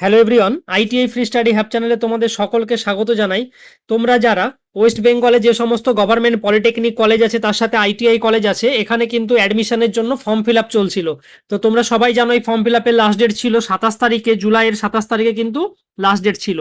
Hello everyone, ITI free study have চ্যানেলে তোমাদের সকলকে স্বাগত জানাই। তোমরা যারা ওয়েস্ট বেঙ্গলে যে সমস্ত গভর্নমেন্ট পলিটেকনিক কলেজ আছে তার সাথে আইটিআই কলেজ আছে, এখানে কিন্তু অ্যাডমিশনের জন্য ফর্ম ফিল আপ চলছিল। তো তোমরা সবাই জানো এই ফর্ম ফিল আপের লাস্ট ডেট ছিল 27 তারিখে, জুলাইয়ের 27 তারিখে কিন্তু লাস্ট ডেট ছিল।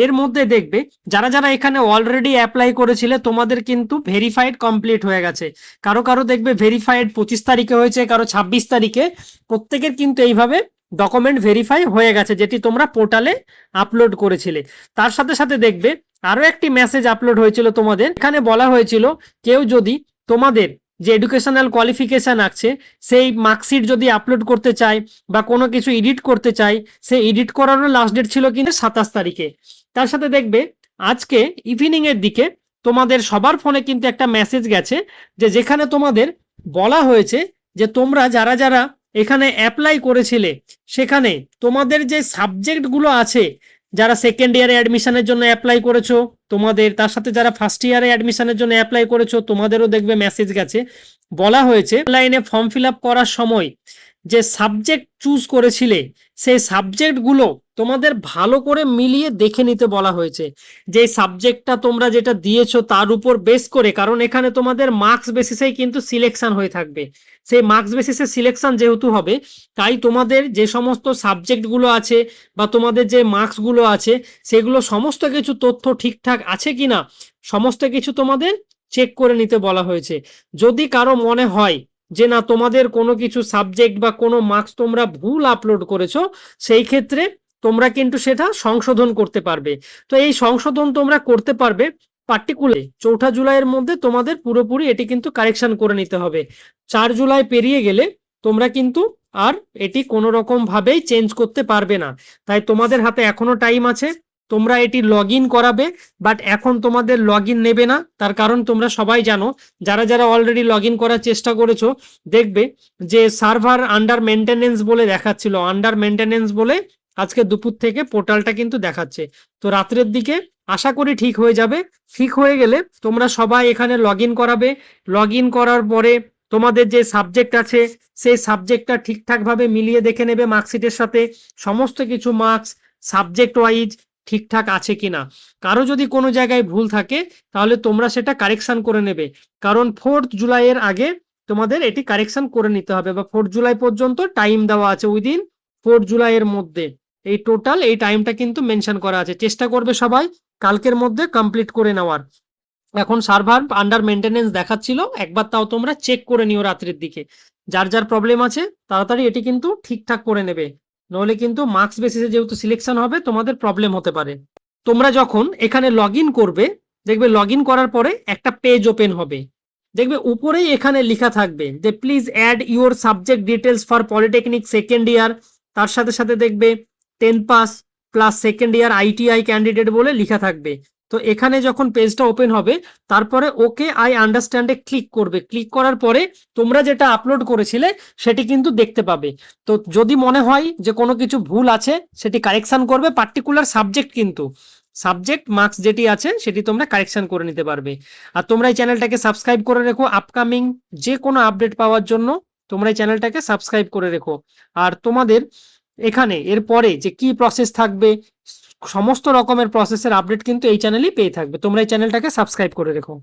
এর মধ্যে দেখবে যারা যারা এখানে অলরেডি অ্যাপ্লাই করেছিলে তোমাদের কিন্তু ভেরিফাইড কমপ্লিট হয়ে গেছে। কারো কারো দেখবে ভেরিফাইড 25 তারিখে হয়েছে, কারো 26 তারিখে। প্রত্যেকের কিন্তু এইভাবে ডকুমেন্ট ভেরিফাই হয়ে গেছে, যেটি তোমরা পোর্টালে আপলোড করেছিলে। তার সাথে সাথে দেখবে আরো একটি মেসেজ আপলোড হয়েছিল তোমাদের। এখানে বলা হয়েছিল কেউ যদি তোমাদের যে এডুকেশনাল কোয়ালিফিকেশন আছে সেই মার্কশিট যদি আপলোড করতে চায় বা কোনো কিছু এডিট করতে চায়, সেই এডিট করারও লাস্ট ডেট ছিল কিন্তু 27 তারিখে। তার সাথে দেখবে আজকে ইভিনিং এর দিকে তোমাদের সবার ফোনে কিন্তু একটা মেসেজ গেছে, যে যেখানে তোমাদের বলা হয়েছে যে তোমরা যারা যারা এখানে অ্যাপ্লাই করেছিলে সেখানে তোমাদের যে সাবজেক্টগুলো আছে, যারা সেকেন্ড ইয়ারে অ্যাডমিশনের জন্য অ্যাপ্লাই করেছো তোমাদের, তার সাথে যারা ফার্স্ট ইয়ারে অ্যাডমিশনের জন্য অ্যাপ্লাই করেছো তোমাদেরও দেখবে মেসেজ গেছে। বলা হয়েছে অনলাইনে ফর্ম ফিল আপ করার সময় যে সাবজেক্ট চুজ করেছিলে সেই সাবজেক্টগুলো তোমাদের ভালো করে মিলিয়ে দেখে নিতে বলা হয়েছে। যে সাবজেক্টটা তোমরা যেটা দিয়েছো তার উপর বেস করে, কারণ এখানে তোমাদের মার্কস বেসিসেই কিন্তু সিলেকশন হয়ে থাকবে। সেই মার্কস বেসিসে সিলেকশন যেহেতু হবে, তাই তোমাদের যে সমস্ত সাবজেক্টগুলো আছে বা তোমাদের যে মার্কসগুলো আছে সেগুলো সমস্ত কিছু তথ্য ঠিকঠাক আছে কিনা সমস্ত কিছু তোমাদের চেক করে নিতে বলা হয়েছে। যদি কারো মনে হয় যে না তোমাদের কোনো কিছু সাবজেক্ট বা কোনো মার্কস তোমরা ভুল আপলোড করেছো, সেই ক্ষেত্রে তোমরা কিন্তু সেটা সংশোধন করতে পারবে। তো এই সংশোধন তোমরা করতে পারবে পার্টিকুলার 4 জুলাইয়ের মধ্যে। তোমাদের পুরোপুরি এটি কিন্তু কারেকশন করে নিতে হবে। 4 জুলাই পেরিয়ে গেলে তোমরা কিন্তু আর এটি কোনো রকম ভাবেই চেঞ্জ করতে পারবে না। তাই তোমাদের হাতে এখনো টাইম আছে, তোমরা এটি লগ ইন করাবে। বাট এখন তোমাদের লগ ইন নেবে না, তার কারণ তোমরা সবাই জানো যারা যারা অলরেডি লগ ইন করার চেষ্টা করেছো দেখবে যে সার্ভার আন্ডার মেনটেনেন্স বলে দেখাচ্ছিল, আন্ডার মেনটেনেন্স বলে আজকে দুপুর থেকে পোর্টালটা কিন্তু দেখাচ্ছে। তো রাত্রের দিকে আশা করি ঠিক হয়ে যাবে। ঠিক হয়ে গেলে তোমরা সবাই এখানে লগ ইন করাবে। লগ ইন করার পরে তোমাদের যে সাবজেক্ট আছে সেই সাবজেক্টটা ঠিকঠাকভাবে মিলিয়ে দেখে নেবে মার্কশিটের সাথে সমস্ত কিছু মার্কস সাবজেক্ট ওয়াইজ ঠিকঠাক আছে কিনা। কারো যদি কোনো জায়গায় ভুল থাকে তাহলে তোমরা সেটা কারেকশন করে নেবে, কারণ 4 জুলাইয়ের আগে তোমাদের এটি কারেকশন করে নিতে হবে, বা 4 জুলাই পর্যন্ত টাইম দেওয়া আছে। উইদিন 4 জুলাইয়ের মধ্যে এই টোটাল এই টাইমটা কিন্তু মেনশন করা আছে। চেষ্টা করবে সবাই কালকের মধ্যে কমপ্লিট করে নেওয়ার। এখন সার্ভার আন্ডার মেনটেনেন্স দেখাচ্ছিল, একবার তাও তোমরা চেক করে নিও রাত্রির দিকে। যার যার প্রবলেম আছে তাড়াতাড়ি এটি কিন্তু ঠিকঠাক করে নেবে, নইলে কিন্তু মার্কস বেসিসে যেহেতু সিলেকশন হবে তোমাদের প্রবলেম হতে পারে। তোমরা যখন এখানে লগ ইন করবে দেখবে লগ ইন করার পরে একটা পেজ ওপেন হবে। দেখবে উপরেই এখানে লেখা থাকবে যে please add your subject details for polytechnic second year. তার সাথে সাথে দেখবে 10 pass plus second year ITI candidate বলে লেখা থাকবে। তো এখানে যখন পেজটা ওপেন হবে তারপরে ওকে আই আন্ডারস্ট্যান্ডে ক্লিক করবে। ক্লিক করার পরে তোমরা যেটা আপলোড করেছিলে সেটি কিন্তু দেখতে পাবে। তো যদি মনে হয় যে কোনো কিছু ভুল আছে সেটি কারেকশন করবে, পার্টিকুলার সাবজেক্ট কিন্তু সাবজেক্ট মার্কস যেটি আছে সেটি তোমরা কারেকশন করে নিতে পারবে। আর তোমরা এই চ্যানেলটাকে সাবস্ক্রাইব করে রেখো, আপকামিং যে কোনো আপডেট পাওয়ার জন্য তোমরা এই চ্যানেলটাকে সাবস্ক্রাইব করে রেখো। আর তোমাদের এখানে এরপরে যে কি প্রসেস থাকবে সমস্ত রকমের প্রসেসের আপডেট কিন্তু এই চ্যানেলেই পেয়ে থাকবে। তোমরা এই চ্যানেলটাকে সাবস্ক্রাইব করে রেখো।